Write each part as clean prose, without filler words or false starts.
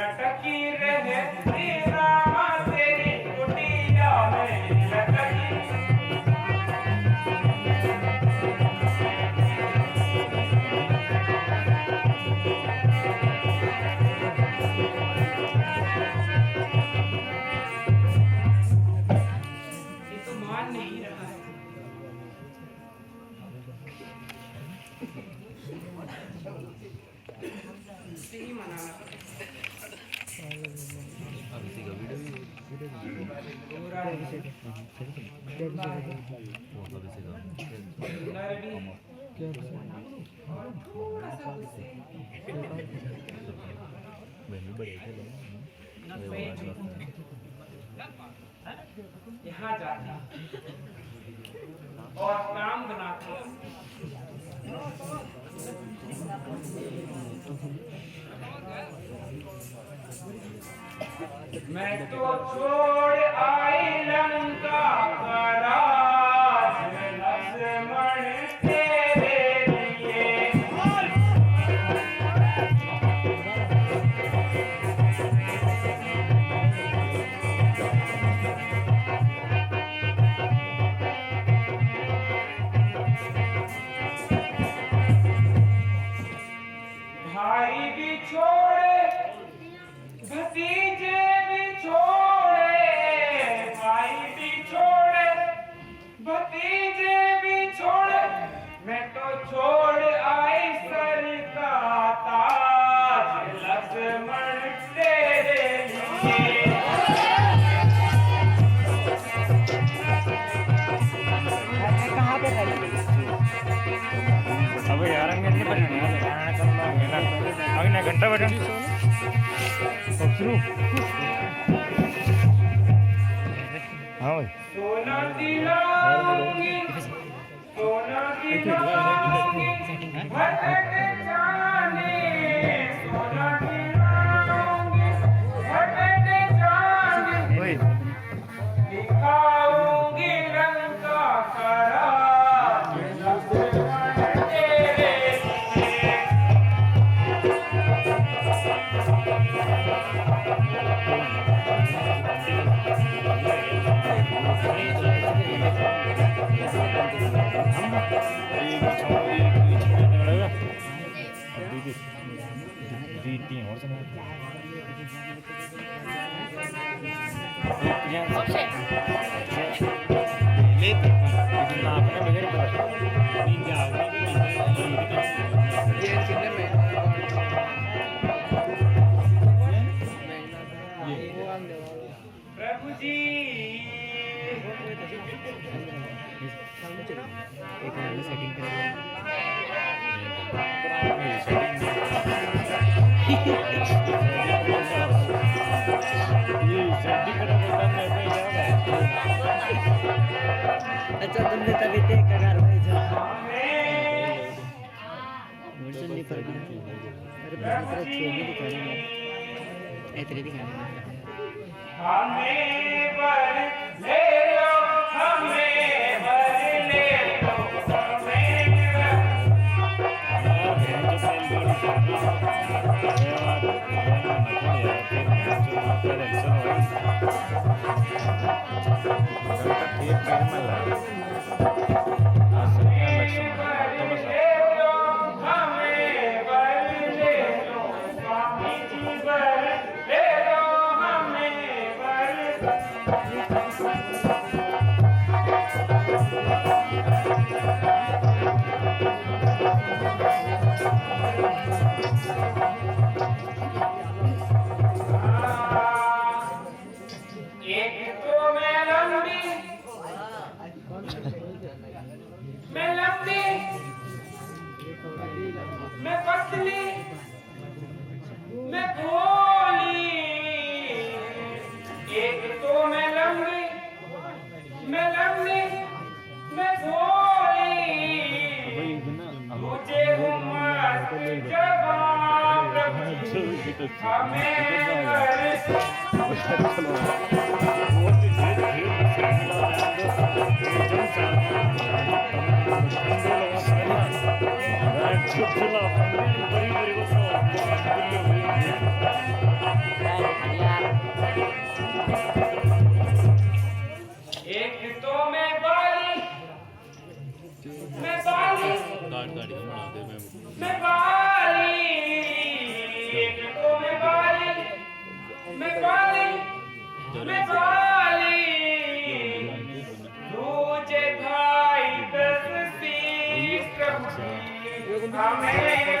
लटकी रहती रामा तेरी कुटिया में लटकी। ये तो मान नहीं रहा है। सही मनाना यहाँ जाता और काम बनाता। मैं तो छोड़ आई लंका का राज लक्ष्मण तेरे लिए। भाई भी छोड़े भतीजे भी छोड़े, भाई भी छोड़े भतीजे भी छोड़े, मैं तो छोड़ आई सर का ताज लक्ष्मण तेरे लिए। कहाँ पे अब यार अगले घंटा बटन शुरू। हाँ भाई सोना दिलाऊंगी, सोना दिलाऊंगी, भटक जाने, सोना दिलाऊंगी, भटक जाने, दिखाऊंगी लंका का राज लक्ष्मण तेरे लिए। प्रभु जी सेटिंग अच्छा तुमने तभी तय कगार भाई जो मुझे नहीं पता। अरे बहुत छोटी दिखाने ऐसे दिखाने हमें बर ले लो, हमें बर ले लो, मैं पतली, मैं भोली, एक तो मैं लंबी, मैं लंबी, मैं भोली, मुझे हूँ मस्त जवान प्रभु हमें मैं बाली तुझे भाई दस सीख हमें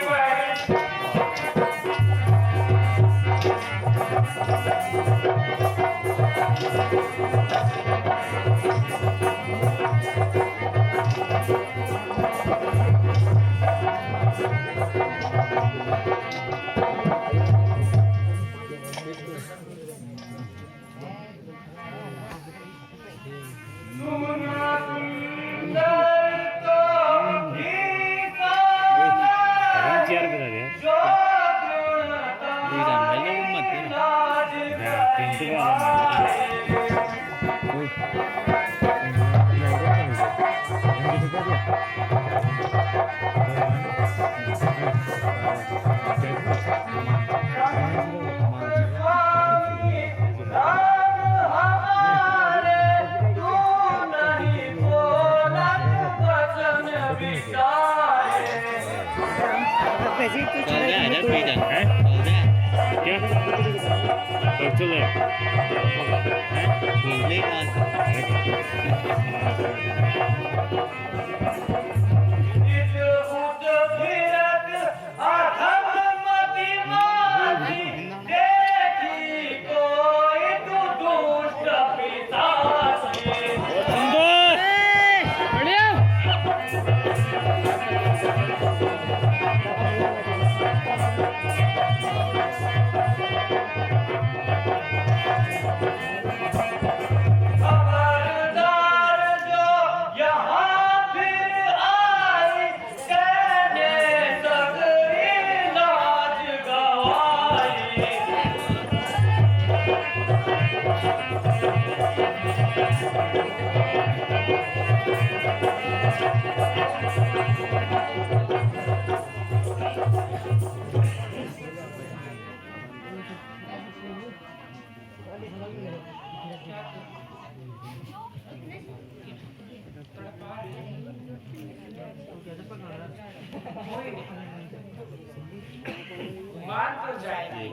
मान तो जाएगी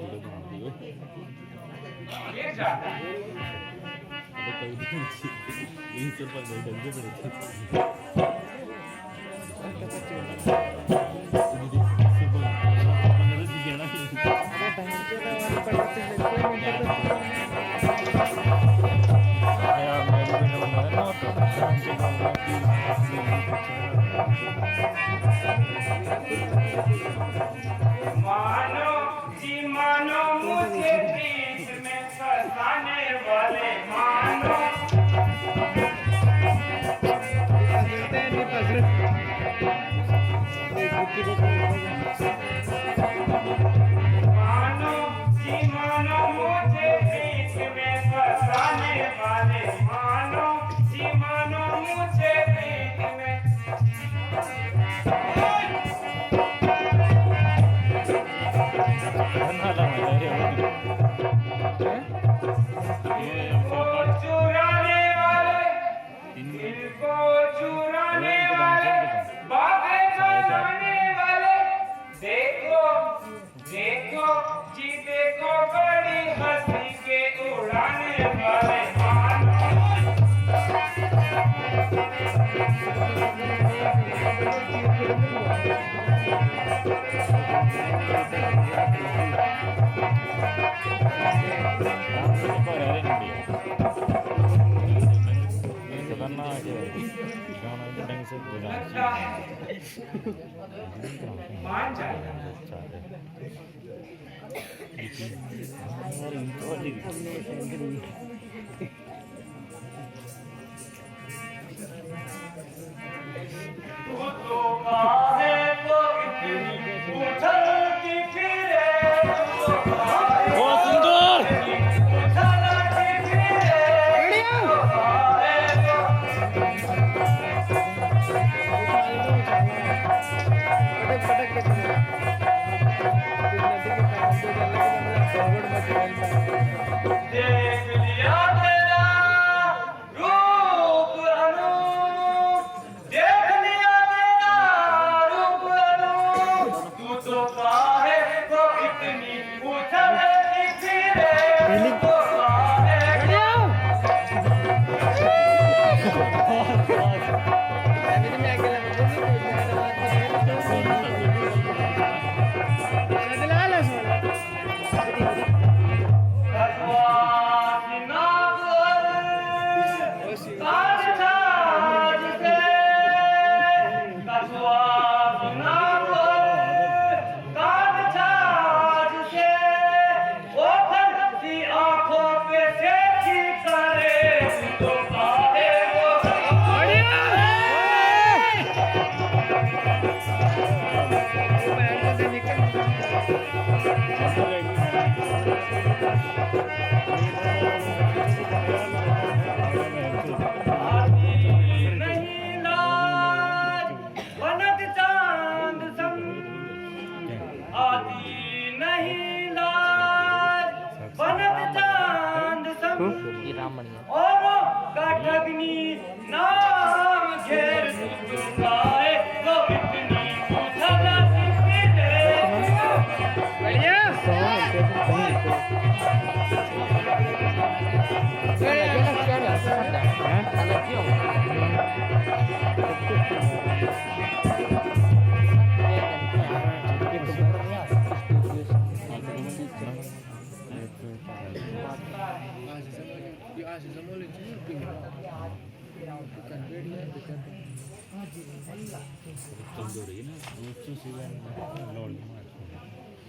गिर जाता है मानो जी मानो मुझे बीच में फंसाने वाले मानो मानो जी मानो मुझे बीच में फंसाने वाले मानो जी मानो मुझे बीच में चुराने वाले इनको चुराने वाले बातें बनाने वाले देखो देखो जी देखो बड़ी हंसी के उड़ाने वाले मान जाएगा तू तो काहे को इतनी उछलती फिरे बहुत सुंदर उछलती फिरे देख लिया तेरा रूप अनूप देख लिया तेरा रूप अनूप तू तो काहे को इतनी उछलती फिरे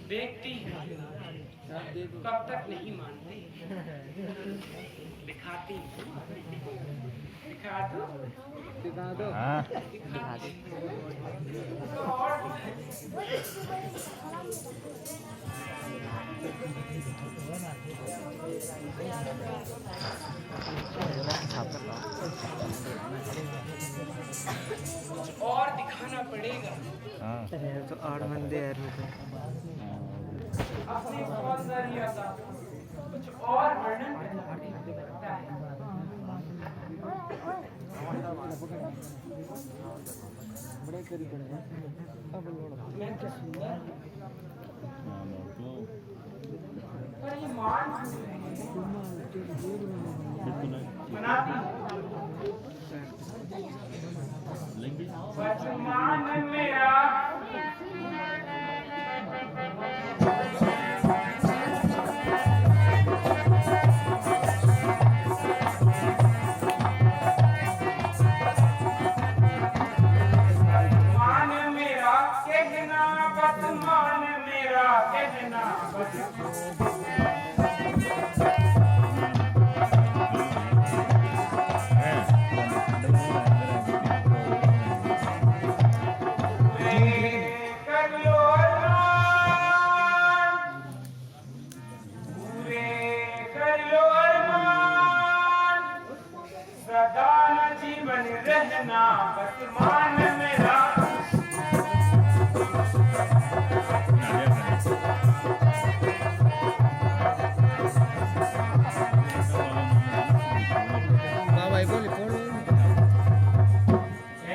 देखती कब तक नहीं मानते, दिखाती दिखा दो दिखा दो। और दिखाना पड़ेगा। तो 8 बंदे यार अपनी सौंदर्य का कुछ और वर्णन करता है। मैं तो सुंदर पर ये मान बनाती वर्तमान मेरा रहना बस मान मेरा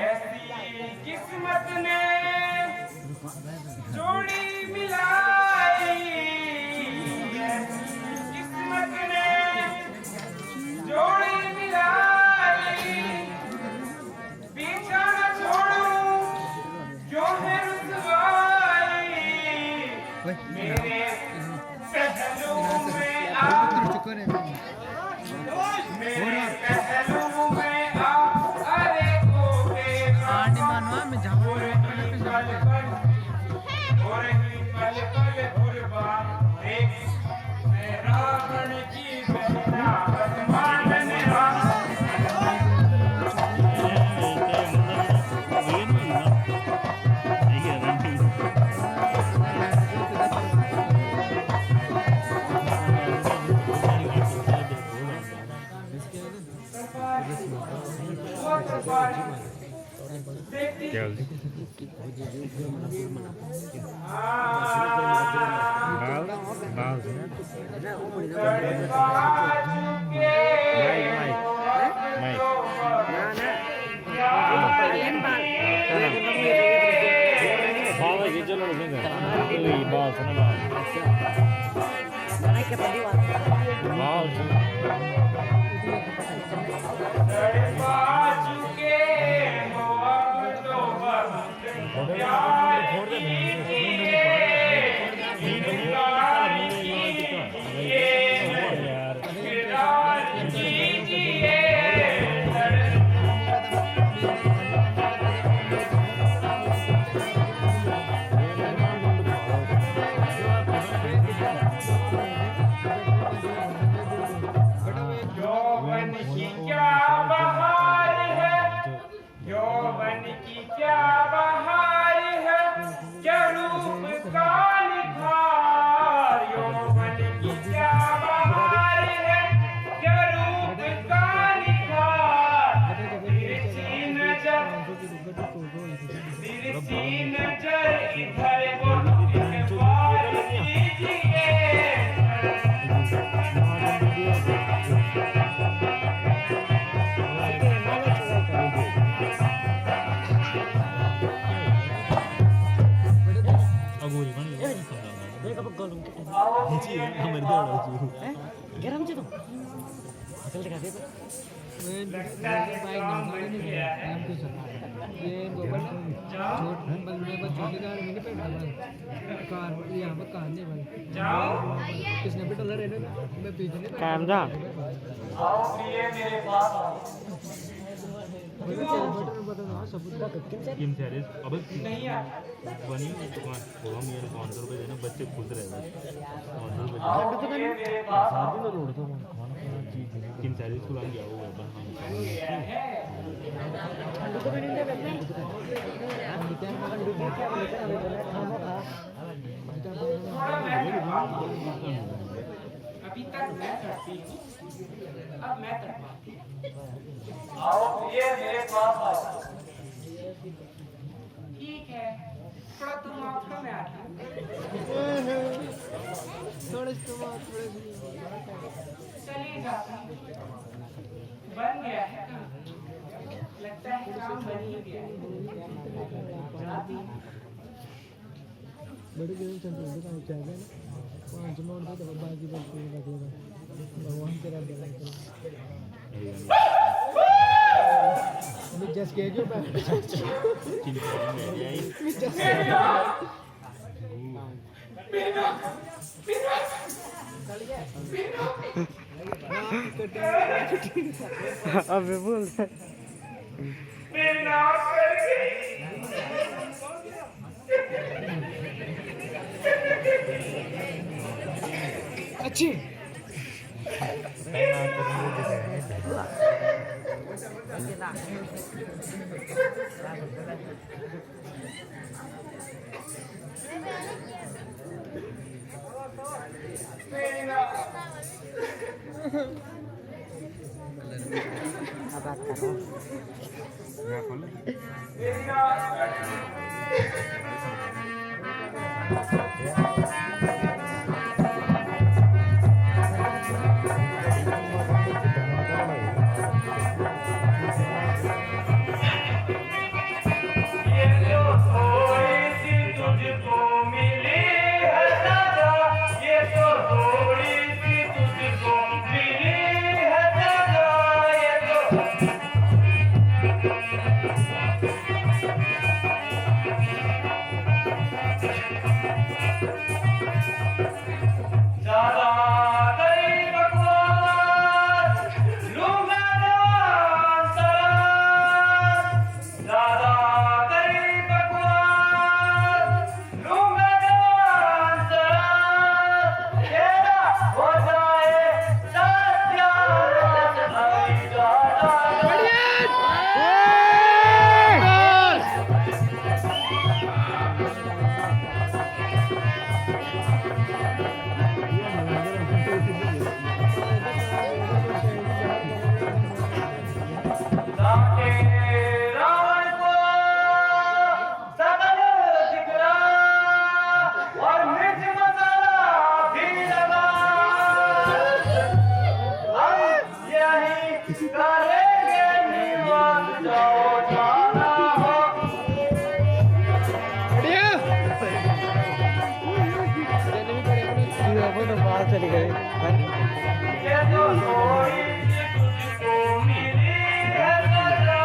ऐसी किस्मत ने जोड़ी मिलाई, ऐसी किस्मत ने जोड़ी मिलाई, पीछा न छोड़ूं क्यों है रुसवाई, मेरे पहलू में आ, मेरे पहलू में आ, अरे को और ही पल पल कुर्बान देख मैं रावण की बहना बदमान मेरा Mana तड़पा चुके हो अब तो बस प्यार कीजिए, इनकार कीजिए, इकरार कीजिए। यौवन की क्या बहार है, यौवन की क्या बहार है, क्या रूप का निखार। यौवन की क्या बहार है, क्या रूप का निखार। तिरछी नजर इधर को इकबाल कीजिए। किसने भी डॉलर है ना मैं पीछे नहीं काम जा आओ प्रिय मेरे पास आओ। स्कीम सैरेज अब नहीं आ बनी दुकान थोड़ा मेरे 500 रुपए देना बच्चे खुश रहेगा 500 रुपए आओ प्रिय मेरे पास आओ। स्कीम सैरेज को लग गया वो अभी तक मैं तड़पी हूँ, अब मैं तड़पाती हूँ। आओ प्रिय मेरे पास आओ। ठीक है, थोड़ा तुम आओ तो मैं आता हूँ। चली जाती हूँ। बन गया है काम। लगता है काम बन ही गया है। जाती हूँ। बड़े गेम चल रहे हैं क्या है ना 5 नोट दे तो बाकी बच्चे लगेगा भगवान तेरा भला करे मैं जस्ट के जो बैठ अबे बोल बिना करके अच्छी बात करो चली ये जो सोई तुझको मिली है सजा।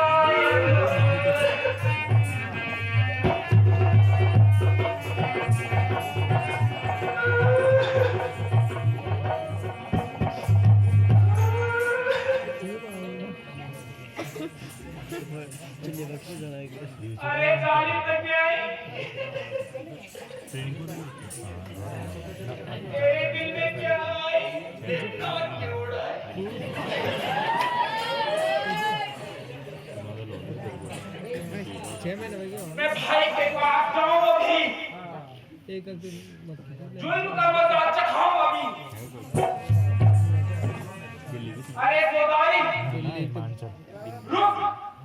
अरे गाड़ी तक आई तेरे दिल में क्या आई और क्यों उड़ाई। मैं भाई के पास जाऊं अभी एक दिन मत जुल्म का मजा चखाऊं अभी। अरे गोदाई रुक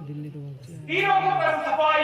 दिल्ली तो तीनों को कर सफाई